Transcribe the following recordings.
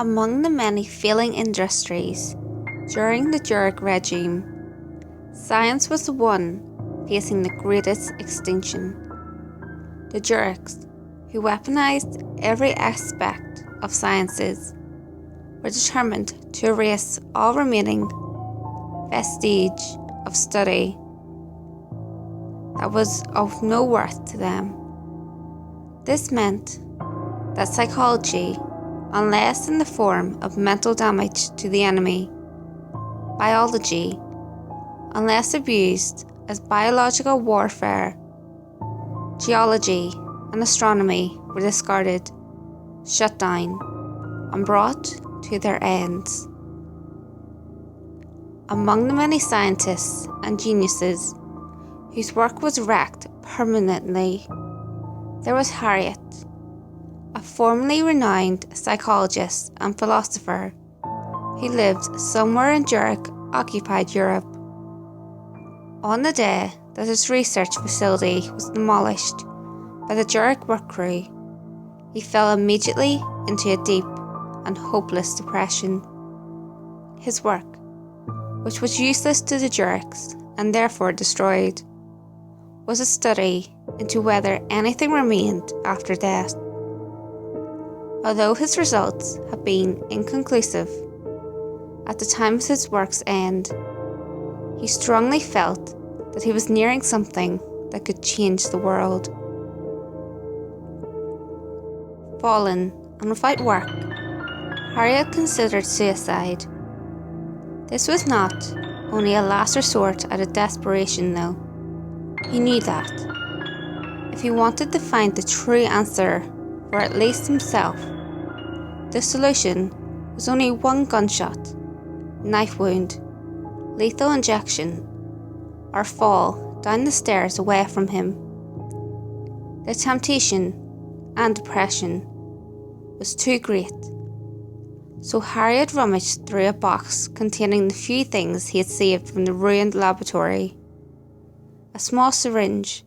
Among the many failing industries during the Juric regime, science was the one facing the greatest extinction. The Jurics, who weaponized every aspect of sciences, were determined to erase all remaining vestige of study that was of no worth to them. This meant that psychology, unless in the form of mental damage to the enemy, biology, unless abused as biological warfare, geology and astronomy were discarded, shut down, and brought to their ends. Among the many scientists and geniuses whose work was wrecked permanently, there was Harriet, a formerly renowned psychologist and philosopher who lived somewhere in Juric-occupied Europe. On the day that his research facility was demolished by the Juric work crew, he fell immediately into a deep and hopeless depression. His work, which was useless to the Jurics and therefore destroyed, was a study into whether anything remained after death. Although his results have been inconclusive, at the time of his work's end, he strongly felt that he was nearing something that could change the world. Fallen and without work, Harriet considered suicide. This was not only a last resort out of desperation, though. He knew that if he wanted to find the true answer for at least himself, the solution was only one gunshot, knife wound, lethal injection, or fall down the stairs away from him. The temptation and depression was too great, so Harriet rummaged through a box containing the few things he had saved from the ruined laboratory. A small syringe,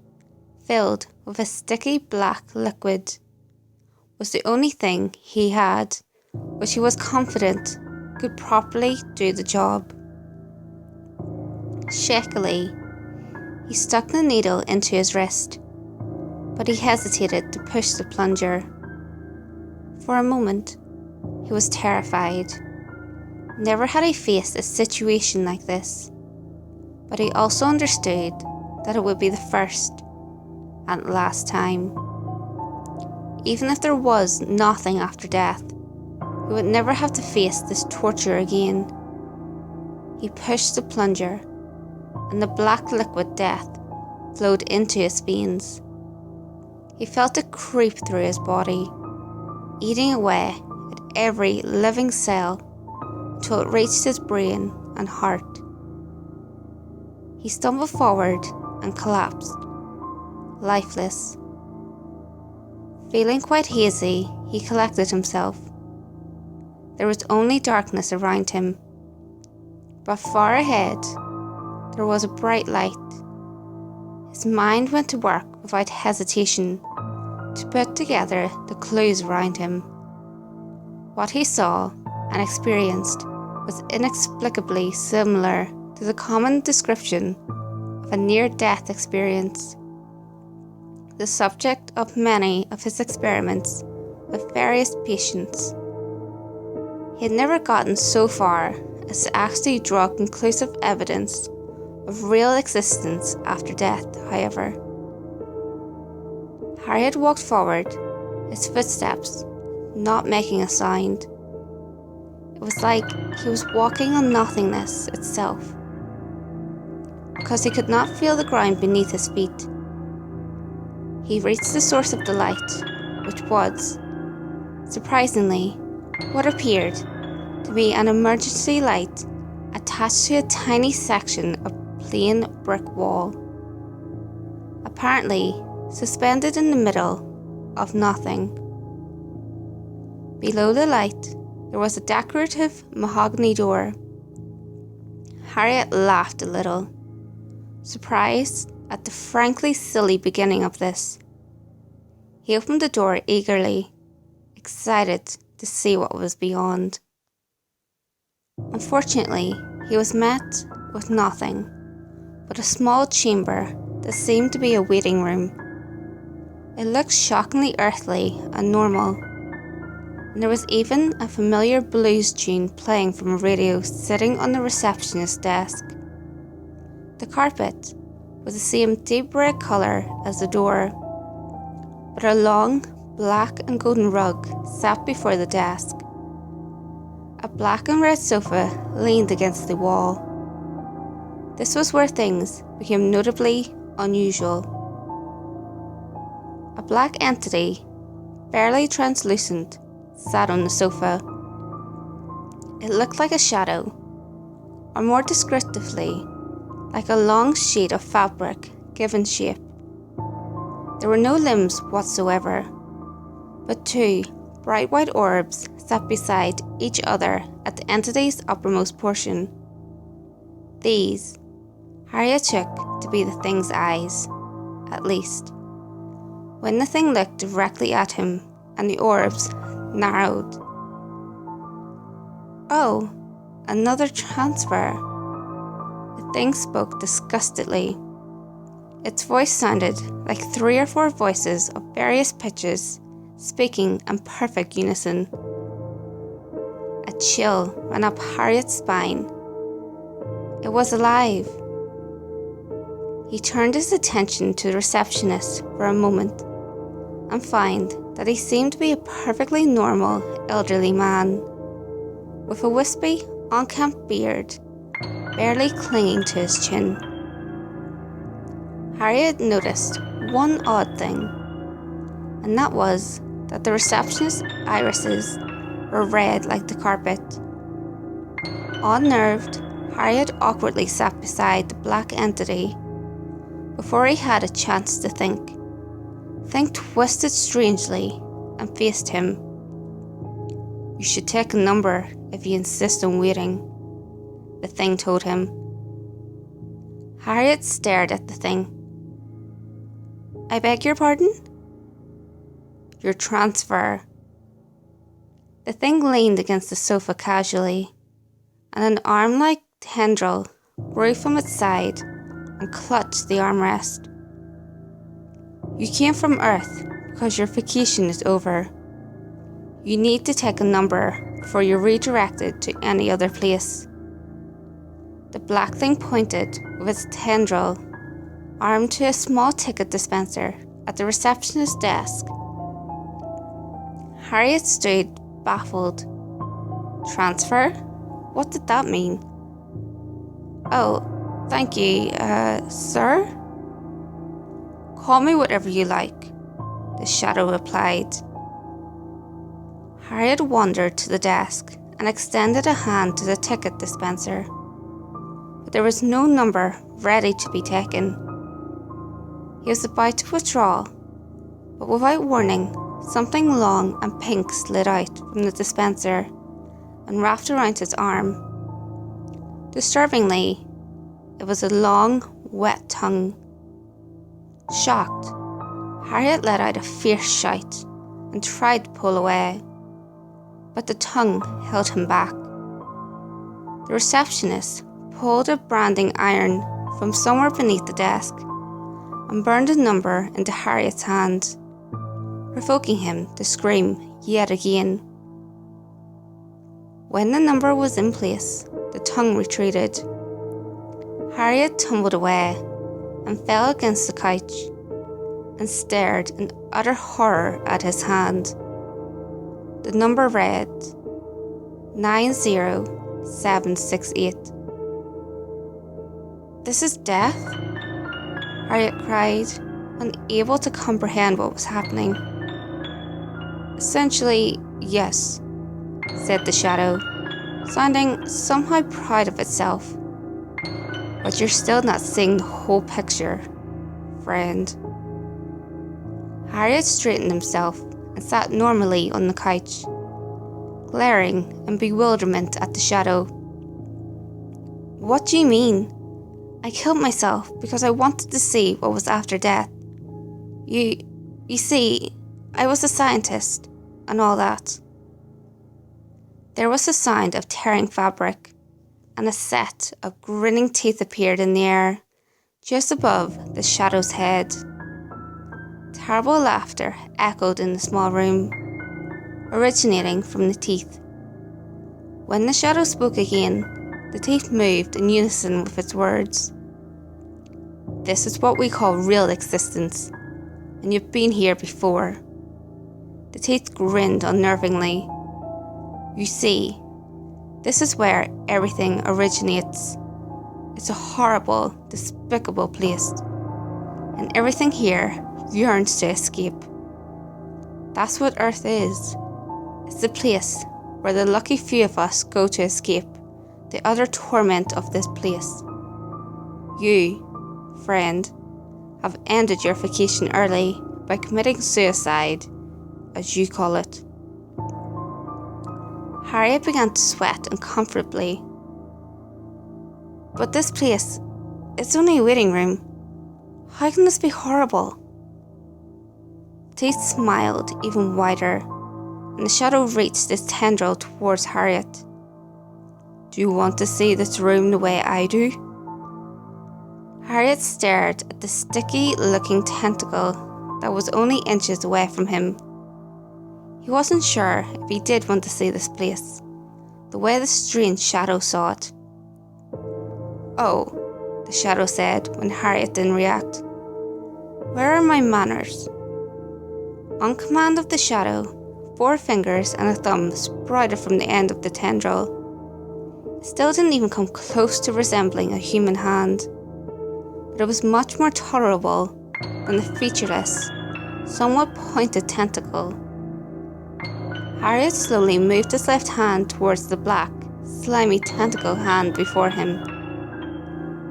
filled with a sticky black liquid, was the only thing he had which he was confident could properly do the job. Shakily, he stuck the needle into his wrist, but he hesitated to push the plunger. For a moment, he was terrified. Never had he faced a situation like this, but he also understood that it would be the first and last time. Even if there was nothing after death, he would never have to face this torture again. He pushed the plunger, and the black liquid death flowed into his veins. He felt it creep through his body, eating away at every living cell until it reached his brain and heart. He stumbled forward and collapsed, lifeless. Feeling quite hazy, he collected himself. There was only darkness around him, but far ahead there was a bright light. His mind went to work without hesitation to put together the clues around him. What he saw and experienced was inexplicably similar to the common description of a near-death experience, the subject of many of his experiments with various patients. He had never gotten so far as to actually draw conclusive evidence of real existence after death, however. Harriet walked forward, his footsteps not making a sound. It was like he was walking on nothingness itself, because he could not feel the ground beneath his feet. He reached the source of the light, which was, surprisingly, what appeared to be an emergency light attached to a tiny section of plain brick wall, apparently suspended in the middle of nothing. Below the light, there was a decorative mahogany door. Harriet laughed a little, surprised at the frankly silly beginning of this. He opened the door eagerly, excited to see what was beyond. Unfortunately, he was met with nothing but a small chamber that seemed to be a waiting room. It looked shockingly earthly and normal, and there was even a familiar blues tune playing from a radio sitting on the receptionist's desk. The carpet was the same deep red colour as the door, but a long black and golden rug sat before the desk. A black and red sofa leaned against the wall. This was where things became notably unusual. A black entity, barely translucent, sat on the sofa. It looked like a shadow, or more descriptively, like a long sheet of fabric given shape. There were no limbs whatsoever, but two bright white orbs sat beside each other at the entity's uppermost portion. These Harriet took to be the thing's eyes, at least. When the thing looked directly at him and the orbs narrowed. "Oh, another transfer." The thing spoke disgustedly. Its voice sounded like 3 or 4 voices of various pitches, speaking in perfect unison. A chill ran up Harriet's spine. It was alive. He turned his attention to the receptionist for a moment and found that he seemed to be a perfectly normal elderly man, with a wispy, unkempt beard barely clinging to his chin. Harriet noticed one odd thing, and that was that the receptionist's irises were red like the carpet. Unnerved, Harriet awkwardly sat beside the black entity before he had a chance to think. Thing twisted strangely and faced him. "You should take a number if you insist on waiting," the thing told him. Harriet stared at the thing. "I beg your pardon?" "Your transfer." The thing leaned against the sofa casually, and an arm-like tendril grew from its side and clutched the armrest. "You came from Earth because your vacation is over. You need to take a number before you're redirected to any other place." The black thing pointed with its tendril arm to a small ticket dispenser at the receptionist's desk. Harriet stood baffled. Transfer? What did that mean? "Oh, thank you, sir?" "Call me whatever you like," the shadow replied. Harriet wandered to the desk and extended a hand to the ticket dispenser, but there was no number ready to be taken. He was about to withdraw, but without warning, something long and pink slid out from the dispenser and wrapped around his arm. Disturbingly, it was a long, wet tongue. Shocked, Harriet let out a fierce shout and tried to pull away, but the tongue held him back. The receptionist pulled a branding iron from somewhere beneath the desk and burned a number into Harriet's hand, provoking him to scream yet again. When the number was in place, the tongue retreated. Harriet tumbled away and fell against the couch and stared in utter horror at his hand. The number read 90768. "This is death?" Harriet cried, unable to comprehend what was happening. "Essentially, yes," said the shadow, sounding somehow proud of itself. "But you're still not seeing the whole picture, friend." Harriet straightened himself and sat normally on the couch, glaring in bewilderment at the shadow. "What do you mean? I killed myself because I wanted to see what was after death. You see, I was a scientist and all that." There was a sound of tearing fabric, and a set of grinning teeth appeared in the air, just above the shadow's head. Terrible laughter echoed in the small room, originating from the teeth. When the shadow spoke again, the teeth moved in unison with its words. "This is what we call real existence, and you've been here before." The teeth grinned unnervingly. "You see, this is where everything originates. It's a horrible, despicable place, and everything here yearns to escape. That's what Earth is. It's the place where the lucky few of us go to escape the utter torment of this place. You, friend, have ended your vacation early by committing suicide, as you call it." Harriet began to sweat uncomfortably. "But this place, it's only a waiting room. How can this be horrible?" Teeth smiled even wider, and the shadow reached its tendril towards Harriet. "Do you want to see this room the way I do?" Harriet stared at the sticky-looking tentacle that was only inches away from him. He wasn't sure if he did want to see this place, the way the strange shadow saw it. "Oh," the shadow said when Harriet didn't react. "Where are my manners?" On command of the shadow, 4 fingers and a thumb sprouted from the end of the tendril. It still didn't even come close to resembling a human hand, but it was much more tolerable than the featureless, somewhat pointed tentacle. Harriet slowly moved his left hand towards the black, slimy tentacle hand before him.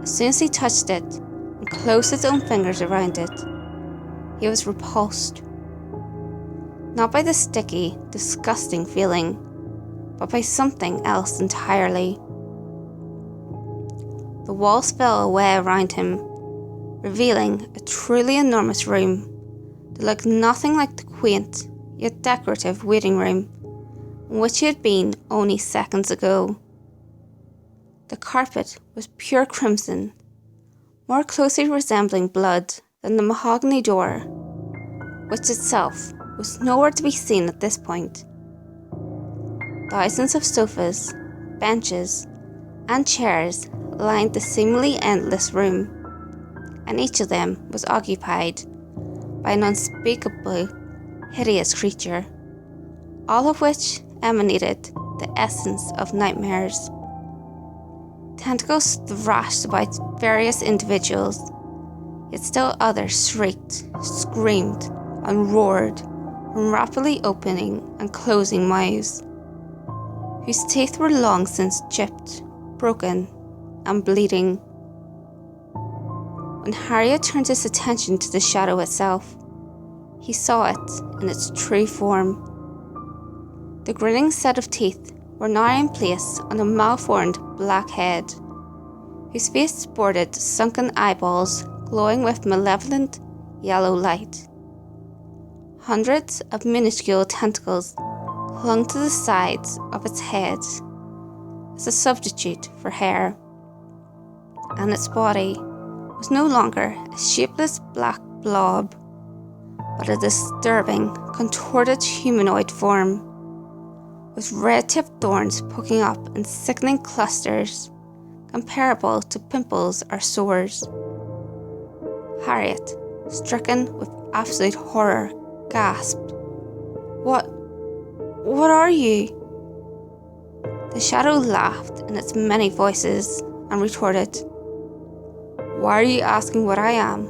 As soon as he touched it and closed his own fingers around it, he was repulsed. Not by the sticky, disgusting feeling, but by something else entirely. The walls fell away around him, revealing a truly enormous room that looked nothing like the quaint yet decorative waiting room in which he had been only seconds ago. The carpet was pure crimson, more closely resembling blood than the mahogany door, which itself was nowhere to be seen at this point. Thousands of sofas, benches, and chairs lined the seemingly endless room, and each of them was occupied by an unspeakably hideous creature, all of which emanated the essence of nightmares. Tentacles thrashed about various individuals, yet still others shrieked, screamed, and roared from rapidly opening and closing mouths, whose teeth were long since chipped, broken, and bleeding. When Harriet turned his attention to the shadow itself, he saw it in its true form. The grinning set of teeth were now in place on a malformed black head, whose face sported sunken eyeballs glowing with malevolent yellow light. Hundreds of minuscule tentacles clung to the sides of its head as a substitute for hair, and its body was no longer a shapeless black blob, but a disturbing, contorted humanoid form, with red-tipped thorns poking up in sickening clusters comparable to pimples or sores. Harriet, stricken with absolute horror, gasped, What are you?" The shadow laughed in its many voices and retorted, "Why are you asking what I am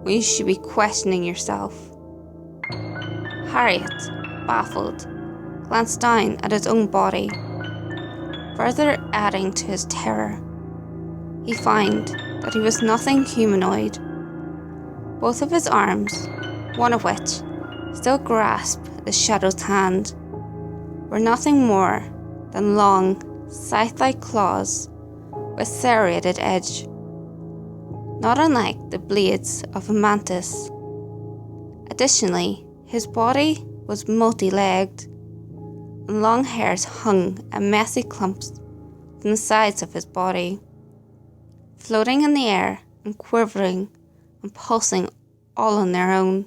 when you should be questioning yourself?" Harriet, baffled, glanced down at his own body, further adding to his terror. He found that he was nothing humanoid. Both of his arms, one of which still grasped the shadow's hand, were nothing more than long, scythe-like claws with serrated edge, not unlike the blades of a mantis. Additionally, his body was multi-legged, and long hairs hung in messy clumps from the sides of his body, floating in the air and quivering and pulsing all on their own.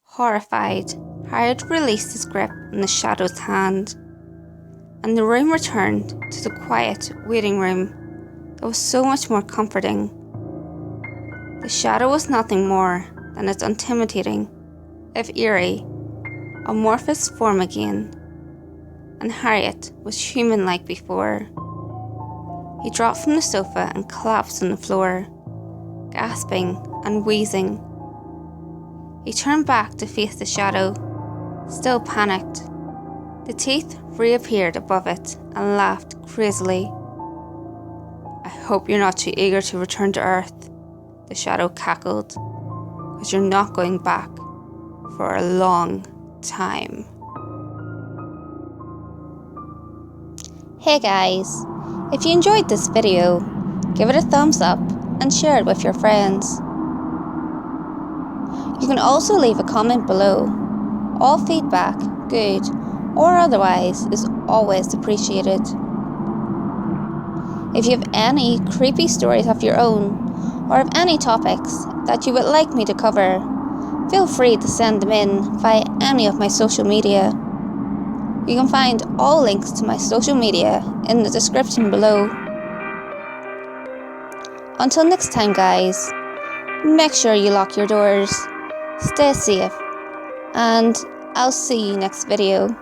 Horrified, Howard released his grip on the shadow's hand, and the room returned to the quiet waiting room that was so much more comforting. The shadow was nothing more than its intimidating, if eerie, amorphous form again, and Harriet was human-like before. He dropped from the sofa and collapsed on the floor, gasping and wheezing. He turned back to face the shadow, still panicked. The teeth reappeared above it and laughed crazily. "I hope you're not too eager to return to Earth," the shadow cackled, "because you're not going back for a long time." Hey guys, if you enjoyed this video, give it a thumbs up and share it with your friends. You can also leave a comment below. All feedback, good or otherwise, is always appreciated. If you have any creepy stories of your own, or have any topics that you would like me to cover, feel free to send them in via any of my social media. You can find all links to my social media in the description below. Until next time guys, make sure you lock your doors, stay safe, and I'll see you next video.